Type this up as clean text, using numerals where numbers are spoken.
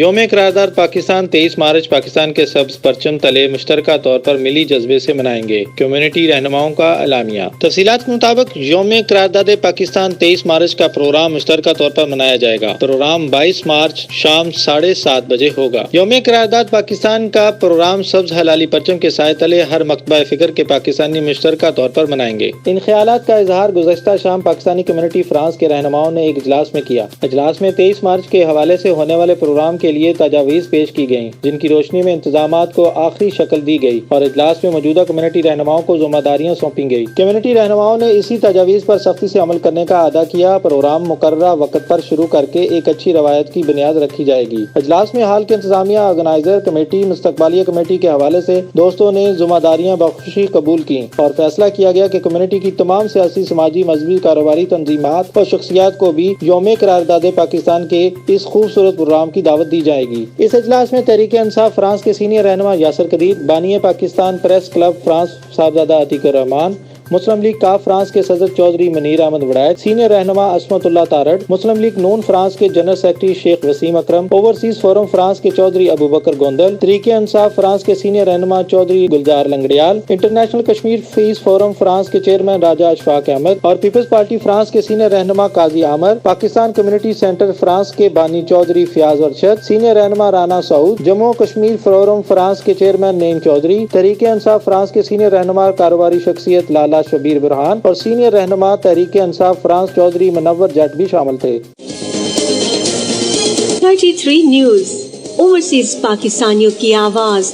یوم قرارداد پاکستان 23 مارچ پاکستان کے سبز پرچم تلے مشترکہ طور پر ملی جذبے سے منائیں گے، کمیونٹی رہنماؤں کا اعلامیہ۔ تفصیلات کے مطابق یوم قرارداد پاکستان 23 مارچ کا پروگرام مشترکہ طور پر منایا جائے گا۔ پروگرام 22 مارچ شام 7:30 بجے ہوگا۔ یوم قرارداد پاکستان کا پروگرام سبز ہلالی پرچم کے سائے تلے ہر مکتبہ فکر کے پاکستانی مشترکہ طور پر منائیں گے۔ ان خیالات کا اظہار گزشتہ شام پاکستانی کمیونٹی فرانس کے رہنماؤں نے ایک اجلاس میں کیا۔ اجلاس میں 23 مارچ کے حوالے سے ہونے والے پروگرام کے لیے تجاویز پیش کی گئیں، جن کی روشنی میں انتظامات کو آخری شکل دی گئی اور اجلاس میں موجودہ کمیونٹی رہنماؤں کو ذمہ داریاں سونپی گئی۔ کمیونٹی رہنماؤں نے اسی تجاویز پر سختی سے عمل کرنے کا اعادہ کیا۔ پروگرام مقررہ وقت پر شروع کر کے ایک اچھی روایت کی بنیاد رکھی جائے گی۔ اجلاس میں حال کے انتظامیہ، آرگنائزر کمیٹی، مستقبلیہ کمیٹی کے حوالے سے دوستوں نے ذمہ داریاں بخوشی قبول کی اور فیصلہ کیا گیا کہ کمیونٹی کی تمام سیاسی، سماجی، مذہبی، کاروباری تنظیمات اور شخصیات کو بھی یوم قرارداد پاکستان کے اس خوبصورت پروگرام کی دعوت دی جائے گی۔ اس اجلاس میں تحریک انصاف فرانس کے سینئر رہنما یاسر قدیر، بانی پاکستان پریس کلب فرانس صاحبزادہ عتیق الرحمان، مسلم لیگ کاف فرانس کے صدر چودھری منیر احمد وڑائچ، سینئر رہنما عصمت اللہ تارڑ، مسلم لیگ نون فرانس کے جنرل سیکرٹری شیخ وسیم اکرم، اوورسیز فورم فرانس کے چودھری ابوبکر گوندل، تحریک انصاف فرانس کے سینئر رہنما چودھری گلزار لنگڑیال، انٹرنیشنل کشمیر پیس فورم فرانس کے چیئرمین راجہ اشفاق احمد اور پیپلز پارٹی فرانس کے سینئر رہنما قاضی عامر، پاکستان کمیونٹی سینٹر فرانس کے بانی چودھری فیاض ارشد، سینئر رہنما رانا سعود، جموں کشمیر فورم فرانس کے چیئرمین نعیم چودھری، تحریک انصاف فرانس کے سینئر رہنما کاروباری شخصیت لالا شبیر برہان اور سینئر رہنما تحریک انصاف فرانس چودھری منور جٹ بھی شامل تھے۔ 33 نیوز، اوورسیز پاکستانیوں کی آواز۔